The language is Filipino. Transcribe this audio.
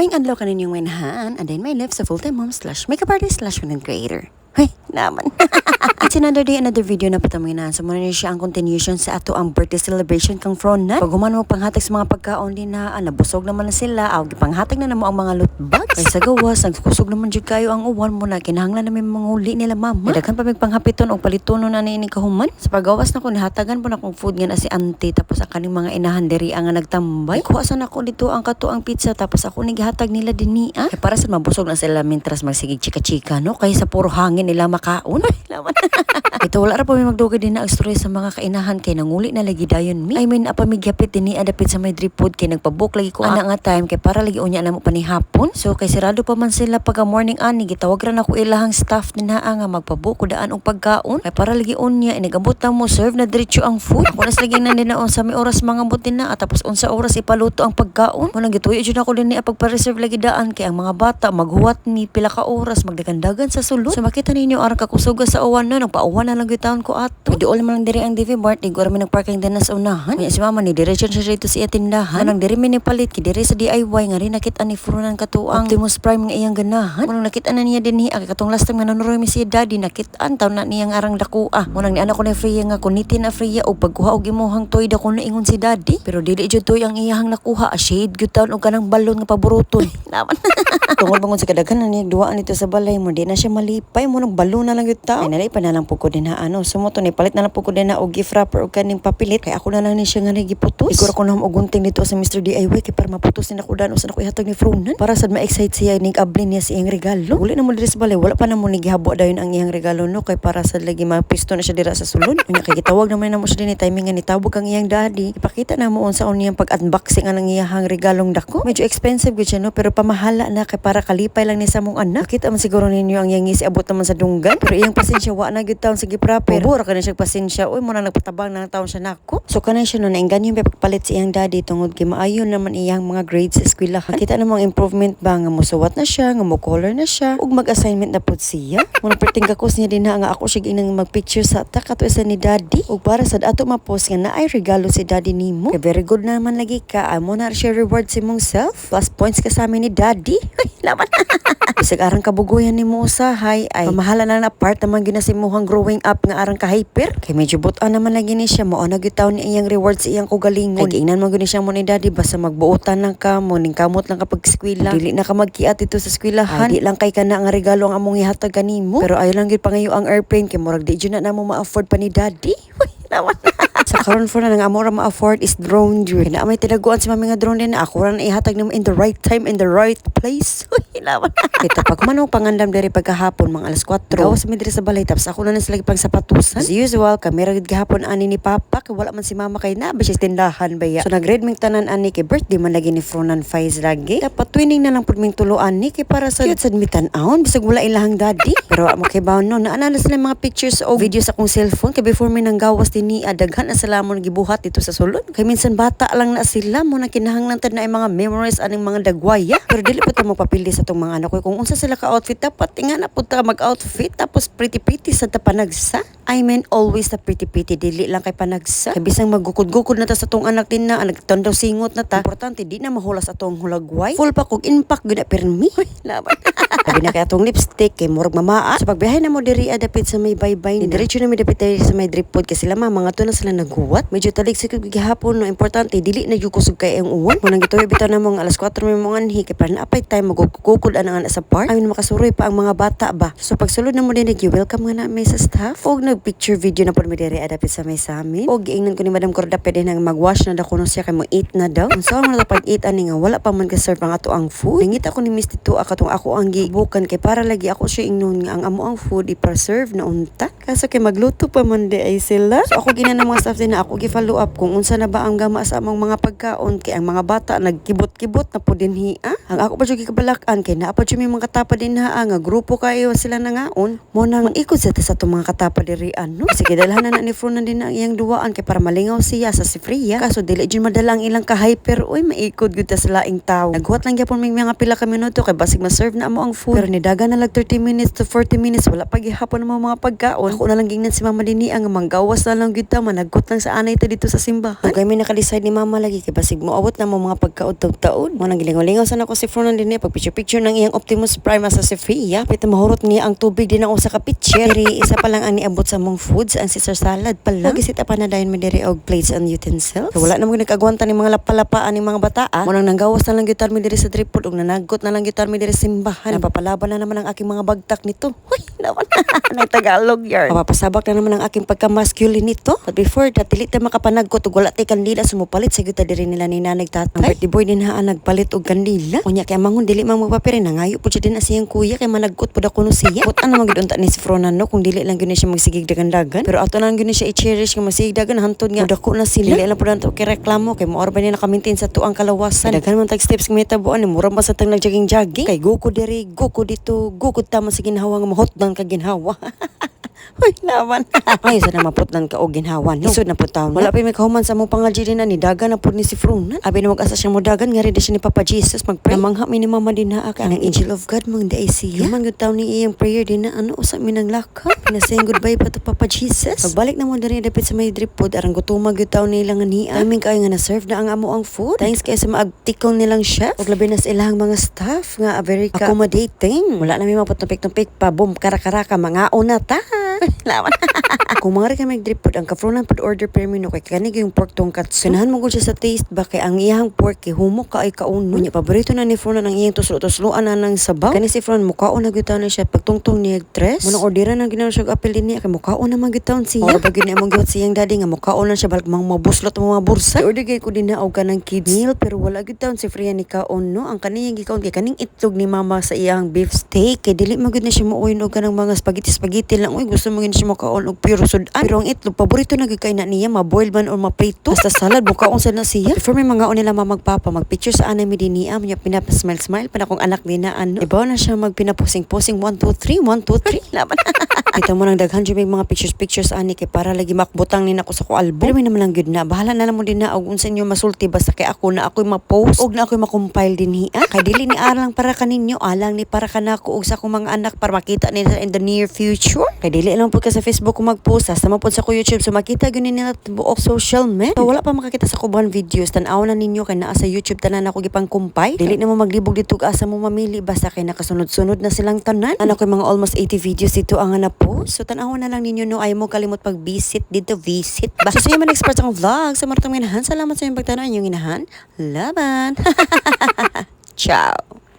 May adlaw ka ninyong wenhaan, and then my life sa full-time mom slash makeup artist slash content creator. Hey, naman. It's another day, another video na patamingan. So, muna niya siya ang continuation sa ato ang birthday celebration kang Fronan. Pag human mo panghatag sa mga pagkaon din na, nabusog naman na sila. Aw, panghatag na namo ang mga loot bags. Kaya sa gawas, nagkusog naman dyan kayo ang uwan mo na kinahanglan namin manguli nila mama. Daghan pa may panghapiton o palitono na ni kahuman. Sa paggawas na ko, nihatagan po na kong food nga na si auntie. Tapos ang kaning mga inahanderi ang nagtambay. Kuhasan ako dito ang katuang pizza. Tapos ako naghatag nila din niya. Kaya para sa mabusog na sila mintras magsigig chika-chika, no? Kaya sa puro hangin nila makaon. Ay, laman. Ito wala ra pa may magdugay din na ang story sa mga kainahan kay nanguli na lagi dayon mi. I mean apamigyapit din ni adapit sa may drip food kay nagpabook lagi ko ana nga time kay para lagi unya na mo panihapon. So kay sirado pa man sila pagka morning ani gitawag ra nako ilahang staff ni naa nga magpabook ko daan og pagkaon. Kay para lagi unya inigabot na mo serve na diretso ang food. Ako nas lagi na dinaon sa may oras mga butin na tapos unsa oras ipaluto ang pagkaon. Mo nang gituyo jud ako din ni pagpa-reserve lagi daan kay ang mga bata maghuwat ni pila ka oras magdagandagan sa sulod. So makita ninyo arang kakusuga sa uwan no nagpauwan na lang gyud ko ato. Dool man lang diri ang DV Mart, di ko rami nagparking din na sa unahan. Kaya si mama ni diretso siya dito sa tindahan. Nang diri mi ni palit ki diri sa DIY nga rin nakita ni Fronan katuang Optimus Prime nga iyang ganahan. Munang nakita na niya din hi katong last time nga nanuroy mi si daddy nakitaan taw na niyang arang dakua. Munang ni anak ko ni Freya nga kuniti na Freya og pagkuha og imuhang toy da ko na ingon si daddy. Pero dili jud toy ang iyang nakuha, shade gyud taon og kanang balon nga paburuton. Naman. Tungod bangon sa kadaghan na ni duwa nito sa balay mo di na siya malipay mo nang balon na lang gyud taon. Ay nalipay na lang pud ko din ha sumoto ni palit na lang po ko din na og gift wrapper og kaning papilit kay ako na lang ni siya nga nagiputos. Siguro ko na og gunting dito sa Mr. DIY kay para maputos ni ako dan usa na ko ihatag ni Fronan para sad ma-excite siya ning ablin niya sa iyang regalo. Uli na mo diri sa balay wala pa na mo ni gihabo dayon ang iyang regalo no kay para sad lagi mapisto na siya dira sa sulod. Nya kay gitawag naman na mo siya din ni timing nga nitawag ang iyang daddy. Ipakita na mo unsa niyang pag-unboxing ang iyang regalong dako. Medyo expensive gyud siya no pero pamahala na kay para kalipay lang ni sa mong anak. Kita man siguro ninyo ang iyang ngisi abot naman sa dunggan pero iyang pasensya wa na gyud taon sa gift wrapper. Bura ka na siya pasensya. Uy, muna nagpatabang na ng taon siya nako. So, kanan siya no, nainggan yung pagpalit sa iyang daddy tungod kay maayon naman iyang mga grades sa eskwelahan. Kita namang improvement ba nga musuwat na siya, nga mo color na siya, ug mag-assignment na pud siya. Muna perting kakos niya din na nga ako siya inang mag-picture sa takat isa ni daddy. Ug para sa ato ma-post nga naay regalo si daddy nimo. Kay very good naman lagi ka. Amo na siya reward si mong self. Plus points ka sa amin ni daddy. Ay, laman. Bisag arang kabugoyan ni mo usahay ay pamahala na part naman ginasimuhang growing up nga arang hyper kay medyo butan naman lagi ni siya mo na gitaw ni iyang rewards iyang kugalingon kay ingnan man guni siya mo ni daddy basta magbuotan lang ka mo ning kamot lang kapag eskwela dili na ka magkiat dito sa eskwelahan di lang kay kana nga regalo ang among ihatag kanimo pero ayo lang gid pangayo ang airplane kay murag di jud na mo ma-afford pa ni daddy. Naman. Sa karon for na nga amo ra ma-afford is drone jud. Na may tilaguan si mami nga drone din na ako ra na ihatag nimo in the right time in the right place. Naman. Ito pag manong pangandam diri pagkahapon mga alas 4. Gawas mi diri sa balay tapos ako na sila pang sapatusan. As usual kamera gid gahapon ani ni papa kay wala man si mama kay na ba siya tindahan baya. So nag-read ming tanan ani kay birthday man lagi ni Fronan Faiz lagi. Dapat twinning na lang pud ming tuluan ni kay para sa cute sad mitan-aon bisag wala ilahang daddy. Pero amo kay baon no naana na sila mga pictures o videos sa akong cellphone kay before mi nang gawas ni adaghan na sila mo gibuhat dito sa sulod kay minsan bata lang na sila mo na kinahanglan tad na mga memories aning mga dagwaya pero dili pa ta magpapili sa tong mga anak ko kung unsa sila ka outfit dapat tinga na pud ta mag-outfit tapos pretty sa tapanagsa. I mean always the pretty dili lang kay panagsa kay bisang magukod-gukod na ta sa tong anak din na nagtandaw singot na ta importante di na mahulas atong hulagway full pa kog impact gud na permi laban sabi na kay atong lipstick kay murag mamaa sa pagbiyahe na mo diri adapit sa may baybay ni diretso na mi dapit sa may drip pod kay sila mga to na sila naghuwat medyo taligsik gihapon no importante dili na gyud kusog kay ang uwan munang gituyo bitaw na mo alas 4 may mga anhi kay para na apay time magukukod ana sa park ayon makasuroy pa ang mga bata ba so pagsulod na mo din welcome nga na may sa staff og nag-picture video na po mi diri adapit sa may samin og giingnan ko ni Madam Corda pwede nang mag-wash na dako no siya kay mo eat na daw so mo na pag-eat ani nga wala pa man ka-serve ang ato ang food nangita ko ni Miss Tito katong ako ang gibukan kay para lagi ako siya ingnon nga ang amo ang food i-preserve na unta kaso kay magluto pa man di ay sila so ako ginan ng mga staff din na ako gi-follow up kung unsa na ba ang gama sa among mga pagkaon kay ang mga bata nagkibot-kibot na po dinhi ang ako pa jud gikabalak-an duaan kay naapad siya may mga katapad din ha nga grupo kayo sila na ngaon mo nang ikot sa itong mga katapad diri ano. Sige dalhan na ni Fronan din ang iyang duaan kay para malingaw siya sa si Freya. Kaso dili jud madala ang ilang ka-hyper oy maikot gud ta sa laing tawo. Naghuwat lang gyapon may mga pila ka minuto kay basig ma-serve na amo ang food. Pero nidagan na lag 30 minutes to 40 minutes wala pa gihapon ang mga pagkaon. Ako na lang gingnan si Mama Dini ang manggawas na lang gyud ta managkot lang sa anay ta dito sa simbahan. Kay may naka-decide ni Mama lagi kay basig mo awot na mo mga pagkaon taud-taud. Mo nang gilingaw-lingaw sana ko si Fronan din pag picture ng iyang Optimus Prime sa si Freya. Pito mahurot niya ang tubig din ang usa ka pitcher. Diri isa pa lang ang niabot sa mong foods ang Caesar salad pa lang. Gisit pa na dayon mi diri og plates and utensils. So, wala na mo nagagwanta ni mga lapalapaan ni mga bata. Mo nang nanggawas na lang gyud mi diri sa tripod og nanagot na lang gyud mi diri sa simbahan. Napapalaban na naman ang aking mga bagtak nito. Hoy, naman. Nay Tagalog yarn. Mapapasabak na naman ang aking pagka-masculine nito. But before that, dili ta makapanagkot og wala tay kandila sumupalit sa gyud diri nila ni nanay tatay. Ang birthday boy din haan nagpalit og kandila. Unya kay mangon dili man magpapire nangayo pud siya din na siyang kuya kay managkot pud ako no siya. Put ano man gyud unta ni si Fronan no kung dili lang gyud siya magsigig dagan-dagan. Pero ato lang gyud siya i-cherish kay magsigig dagan hantod nga dako na sila. Dili lang pud anto kay reklamo kay mo ba ni naka-maintain sa tuang kalawasan. Dagan man tag steps kay metabuan ni mura ba sa tang nag-jogging kay guko diri guko dito guko ta man sa ginhawa nga mahotdan ka ginhawa. Hoy, lawan. Ay, sa na maputnan ka o ginhawan. No? Isod na po taon. Wala pa may kahuman sa mong pangadji din na ni dagan na po ni si Fronan. Abi na mag-asa siya mo dagan, nga rin siya ni Papa Jesus mag-pray. Namangha mi ni Mama din na ang angel of God mong day siya. Yaman good taon ni iyang prayer din na ano usap mi ng lakap. Pinasayang goodbye pa to Papa Jesus. Pagbalik na mo diri dapit sa may dripod arang gutumag good taon nila nga niya. Aming kayo nga na-serve na ang amo ang food. Thanks kay sa maagtikong nilang chef. Og labi na sa ilang mga staff nga very accommodating. Wala na may maputupik-tupik pa boom kara-karaka mga una ta. Lawan. Kung mga rin kami nag-dripod, ang ka-Fronan pod order per menu kay kanig yung pork tonkatsu. Ganahan mo gud siya sa taste ba kay ang iyang pork kay humok ka ay kauno. Nya paborito na ni Fronan ang iyang tuslo-tusloan na ng sabaw. Kani si Fronan mukaon na gyud na siya pagtungtong niya tres. Munang orderan na ginawa siya apel din niya kay mukaon na man gyud siya. Or bagyo na mong gyud siyang daddy nga mukaon lang siya balik mang mabuslot ang mga bursa. Order gay ko din na og kanang kids meal pero wala gyud si Freya ni kaon no. Ang kaniyang gikaon kay kaning itlog ni mama sa iyang beef steak kay dili magud na siya muuyon og kanang mga spaghetti lang. Uy gusto mo gid siya makaon og pure sudan. Pero ang itlog paborito na gyud kay na niya ma-boil man or ma-prito. Basta salad mukaon sa na siya. Before may mga nila mamagpapa magpicture sa anay mi din niya nya pinapa-smile pa na kung anak ni na ano. Ibaw na siya magpinapusing-pusing 1 2 3 1 2 3 laban. Kita mo nang daghan jud mga pictures ani kay para lagi makbutang ni nako sa ko album. Pero may naman lang gyud na bahala na lang mo din na og unsa inyo masulti basta kay ako na ako'y ma-post og na ako'y ma-compile din hiya. Kay dili ni alang para kaninyo alang ni para kanako og sa akong mga anak para makita nila in the near future. Kay dili lang pud ka sa Facebook ko mag-post sa mo pud sa ko YouTube so makita gyud nila buok social media. So wala pa makakita sa kuban videos tan-aw na ninyo kay naa sa YouTube tanan ako gipang compile. Dili na mo maglibog dito asa mo mamili basta kay nakasunod-sunod na silang tanan. Ano ko mga almost 80 videos dito ang na-post. So tan-aw na lang ninyo no ay mo kalimot pag-visit dito visit. Basta sa man expert ang vlog sa maratong inahan. Salamat sa inyong pagtanaw inyong inahan. Laban. Ciao.